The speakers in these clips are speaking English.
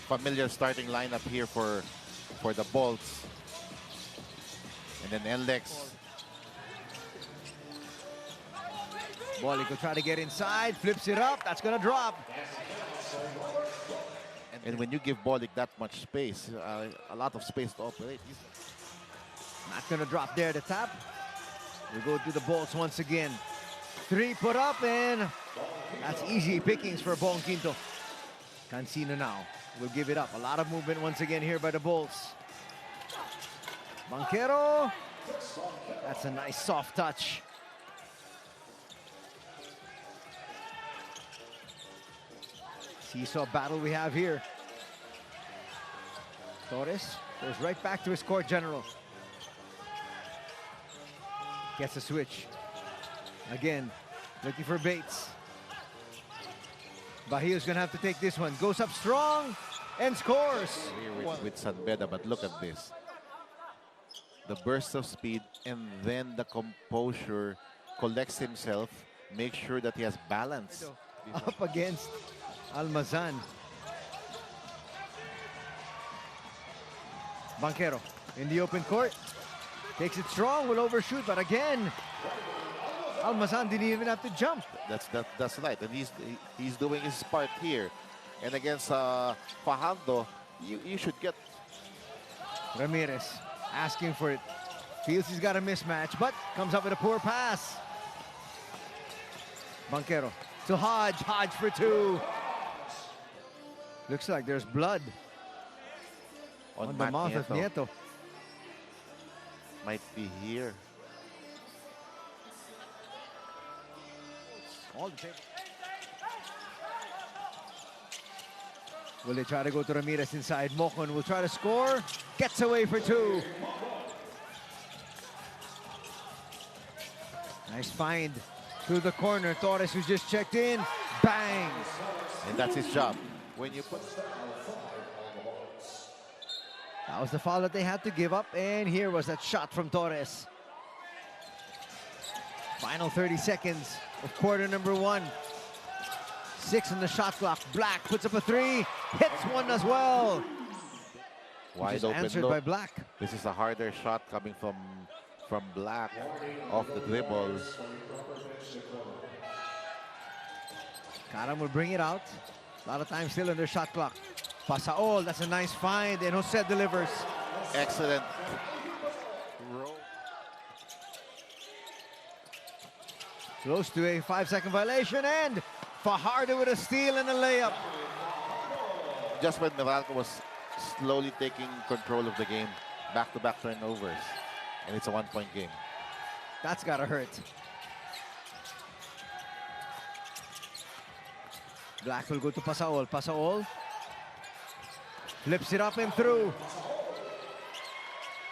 familiar starting lineup here for the Bolts. And then NLEX. Bolly could try to get inside, flips it up, that's gonna drop. And when you give Bollick that much space, a lot of space to operate, he's not gonna drop there to tap. We go to the Bolts once again. 3 put up, and that's easy pickings for Bong Quinto. Cancino now will give it up. A lot of movement once again here by the Bolts. Banquero, that's a nice soft touch. Seesaw battle we have here. Torres goes right back to his court general. Gets a switch. Again, looking for Bates. Bajío's gonna have to take this one. Goes up strong and scores. With San Beda, but look at this. The burst of speed and then the composure, collects himself, makes sure that he has balance. Up against Almazan. Banquero in the open court. Takes it strong, will overshoot, but again, Almazan didn't even have to jump. That's right, and he's doing his part here. And against Fajardo, you should get. Ramirez asking for it. Feels he's got a mismatch, but comes up with a poor pass. Banquero to Hodge. Hodge for 2. Looks like there's blood on the mouth of Nieto. Might be here. All the table. Will they try to go to Ramirez inside? Mocon will try to score. Gets away for 2. Nice find through the corner. Torres, who just checked in. Bang! And that's his job. When you put... That was the foul that they had to give up. And here was that shot from Torres. Final 30 seconds of quarter number 1. 6 on the shot clock. Black puts up a 3. Hits one as well. Wide open answered look by Black. This is a harder shot coming from Black off the dribble. Karam will bring it out. A lot of time still in their shot clock. Pasaol, that's a nice find, and Jose delivers. Excellent. Close to a 5-second violation, and Fajardo with a steal and a layup. Just when Meralco was slowly taking control of the game, back-to-back turnovers, and it's a 1-point game. That's gotta hurt. Black will go to Pasaol. Pasaol flips it up and through.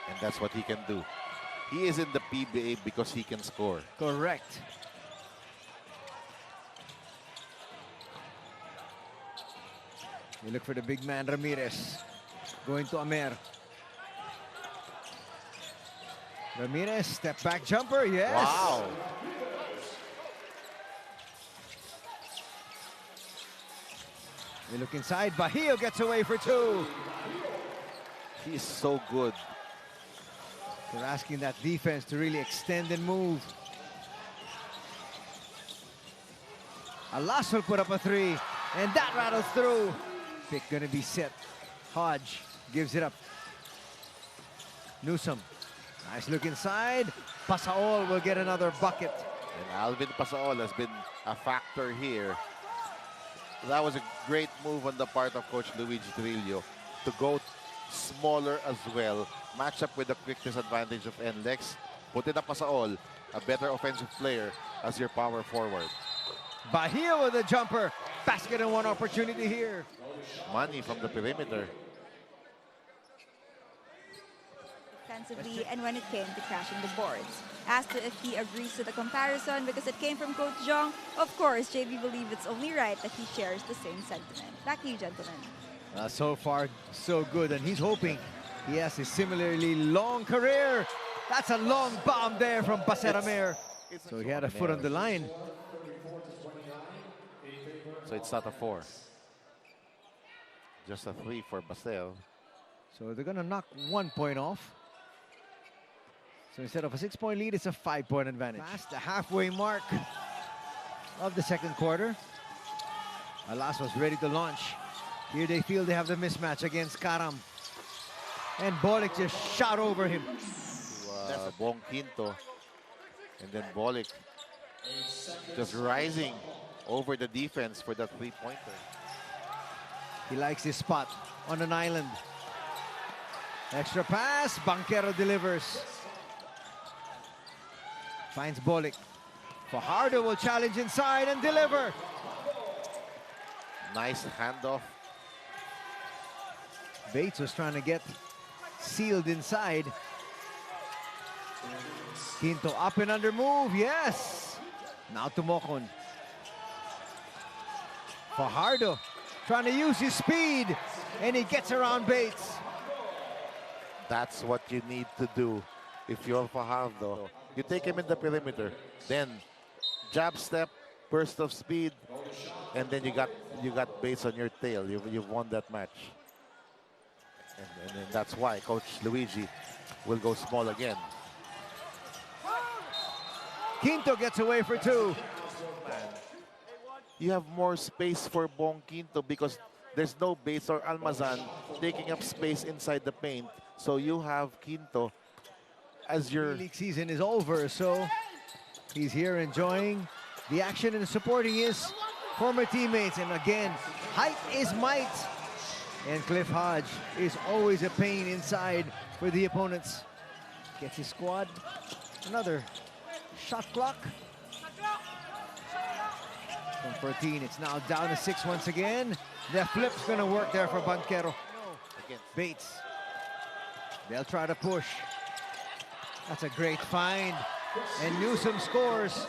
And that's what he can do. He is in the PBA because he can score. Correct. We look for the big man, Ramirez. Going to Amer. Ramirez, step back jumper, yes. Wow. We look inside, Bajío gets away for 2. He's so good. They're asking that defense to really extend and move. Alas will put up a 3, and that rattles through. Pick gonna be set. Hodge gives it up. Newsom, nice look inside. Pasaol will get another bucket. And Alvin Pasaol has been a factor here. That was a great move on the part of Coach Luigi Trillo to go smaller as well. Match up with the quickness advantage of NLEX. Put it up Pasaol, a better offensive player as your power forward. Bajío with a jumper. Basket and 1 opportunity here. Money from the perimeter. Defensively, and when it came to crashing the boards. Asked if he agrees to the comparison because it came from Coach Jong, of course, JB believes it's only right that he shares the same sentiment. Back to you, gentlemen. So far, so good, and he's hoping he has a similarly long career. That's a long bomb there from Baseramer. So he had a foot on the line. So it's not a 4. Just a 3 for Basel. So they're gonna knock 1 point off. So instead of a 6-point lead, it's a 5-point advantage. Past the halfway mark of the second quarter. Alas was ready to launch. Here they feel they have the mismatch against Karam. And Bolik just shot over him. Bong Quinto. And then Bolik just rising over the defense for that 3-pointer. He likes his spot on an island. Extra pass, Banquero delivers. Finds Bolik. Fajardo will challenge inside and deliver. Nice handoff. Bates was trying to get sealed inside. Quinto up and under move, yes. Now to Mocon. Fajardo trying to use his speed, and he gets around Bates. That's what you need to do if you're Fajardo. You take him in the perimeter, then jab step, burst of speed, and then you got Bates on your tail. You've won that match. And that's why Coach Luigi will go small again. Quinto gets away for 2. You have more space for Bong Quinto because there's no Bates or Almazan taking up space inside the paint. So you have Quinto as your... League season is over, so he's here enjoying the action and supporting his former teammates. And again, height is might. And Cliff Hodge is always a pain inside for the opponents. Gets his squad. Another shot clock. From 14, it's now down to 6 once again. The flip's gonna work there for Banquero. Bates. They'll try to push. That's a great find. And Newsom scores.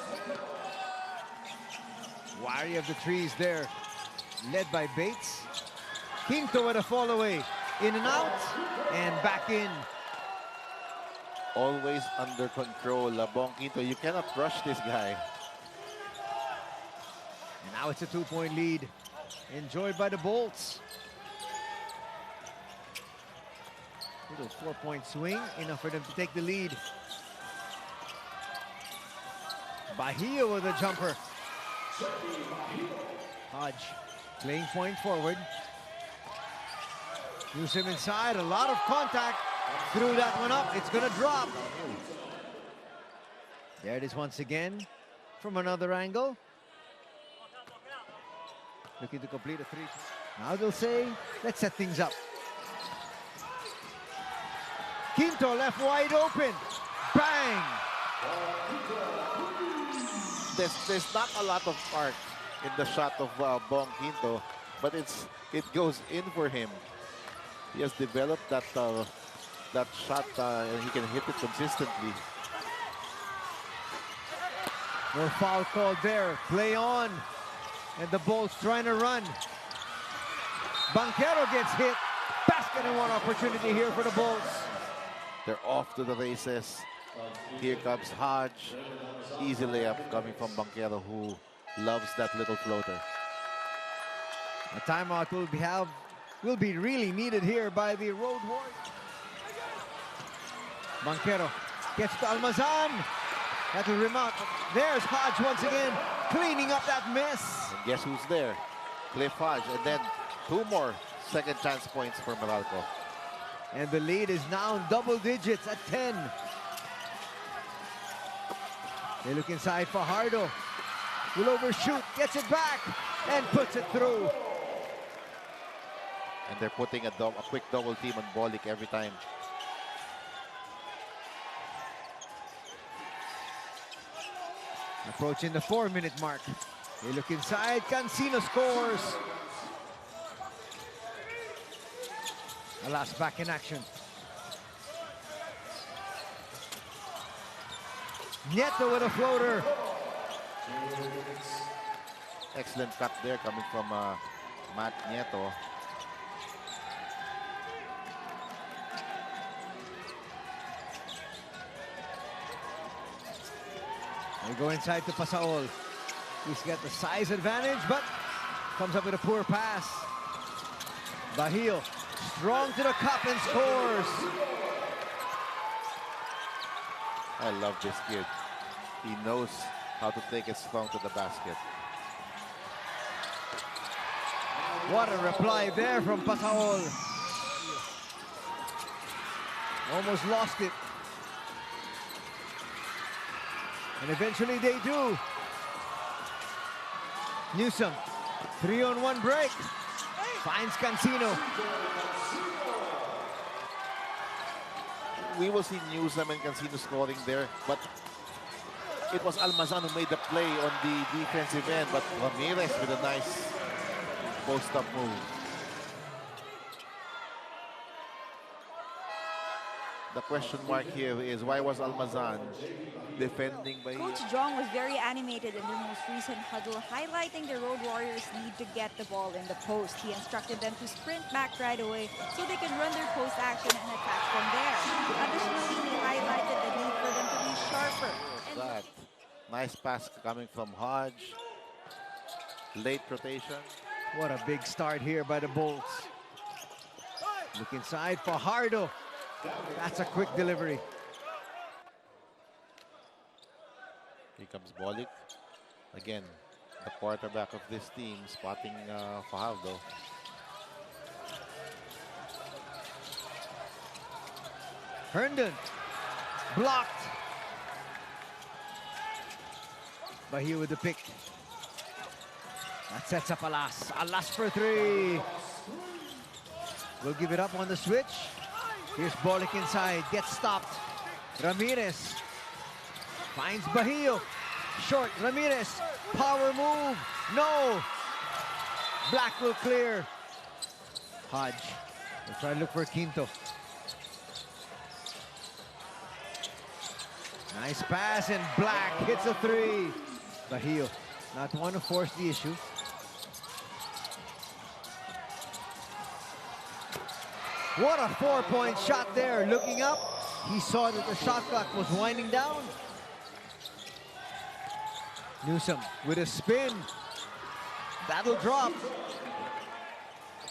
Wary of the trees there. Led by Bates. Quinto with a fall away. In and out. And back in. Always under control. Bong Quinto, you cannot rush this guy. And now it's a 2-point lead. Enjoyed by the Bolts. Little 4-point swing, enough for them to take the lead. Bahia with a jumper. Hodge playing point forward. Newsom inside, a lot of contact. Threw that one up, it's gonna drop. There it is once again from another angle. Looking to complete a 3. Now they'll say, let's set things up. Quinto left wide open. Bang! There's not a lot of arc in the shot of Bong Quinto, but it goes in for him. He has developed that shot and he can hit it consistently. No foul called there. Play on. And the Bolts trying to run. Banquero gets hit. Basket and 1 opportunity here for the Bolts. They're off to the races. Here comes Hodge. Easy layup coming from Banquero, who loves that little floater. A timeout will be really needed here by the Road Warriors. Banquero gets to Almazan. That'll rim out. There's Hodge once again, cleaning up that miss. And guess who's there? Cliff Hodge. And then 2 more second chance points for Meralco. And the lead is now in double digits at 10. They look inside. Fajardo will overshoot, gets it back, and puts it through. And they're putting a quick double team on Bolik every time. Approaching the 4-minute mark. They look inside. Cancino scores. Alas back in action. Nieto with a floater. Excellent cut there coming from Matt Nieto. They go inside to Pasaol. He's got the size advantage, but comes up with a poor pass. Bahio, strong to the cup and scores. I love this kid. He knows how to take it strong to the basket. What a reply there from Pasaol. Almost lost it. And eventually they do. Newsom, 3-on-1 break. Finds Cancino. We will see Newsom and Cancino scoring there, but it was Almazan who made the play on the defensive end, but Ramirez with a nice post-up move. The question mark here is, why was Almazan defending by... Coach Jong was very animated in their most recent huddle, highlighting the Road Warriors' need to get the ball in the post. He instructed them to sprint back right away so they can run their post action and attack from there. Additionally, he highlighted the need for them to be sharper. That nice pass coming from Hodge. Late rotation. What a big start here by the Bolts. Look inside for Fajardo. That's a quick delivery. Here comes Bolik. Again, the quarterback of this team spotting Fajardo. Herndon, blocked. Bahia with the pick. That sets up Alas. Alas for three. We'll give it up on the switch. Here's Bolik inside, gets stopped. Ramirez finds Bahio. Short, Ramirez, power move. No. Black will clear. Hodge will try to look for Quinto. Nice pass, and Black hits a three. Bahio not want to force the issue. What a four-point shot there. Looking up, he saw that the shot clock was winding down. Newsom with a spin. That'll drop.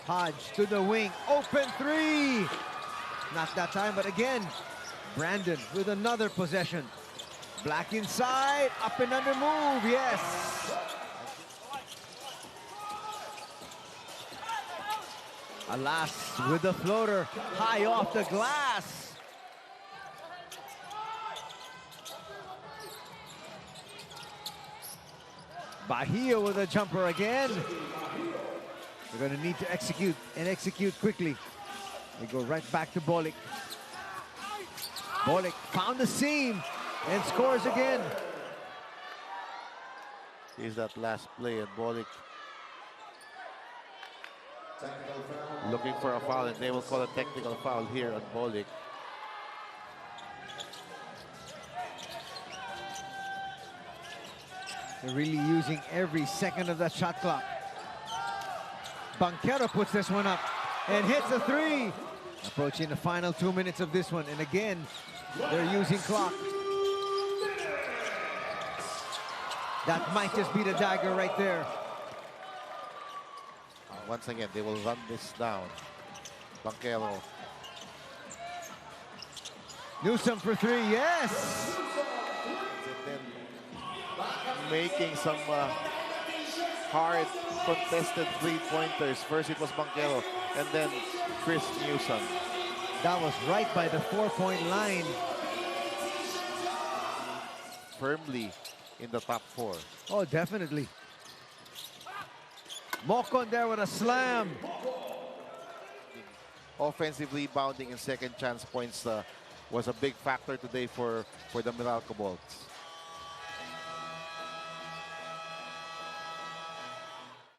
Hodge to the wing. Open three. Not that time, but again, Brandon with another possession. Black inside, up and under move, yes. Alas with the floater, high off the glass. Bahia with a jumper again. They're going to need to execute, and execute quickly. They go right back to Bolik. Bolik found the seam and scores again. Here's that last play, and Bolik looking for a foul, and they will call a technical foul here on Bolik. They're really using every second of that shot clock. Banquero puts this one up and hits a three. Approaching the final 2 minutes of this one, and again, they're using clock. That might just be the dagger right there. Once again, they will run this down. Banquero. Newsom for three, yes! And then making some hard contested three-pointers. First it was Banquero, and then Chris Newsom. That was right by the four-point line. Firmly in the top four. Oh, definitely. Mocon there with a slam. Offensive rebounding and second chance points was a big factor today for the Meralco Bolts.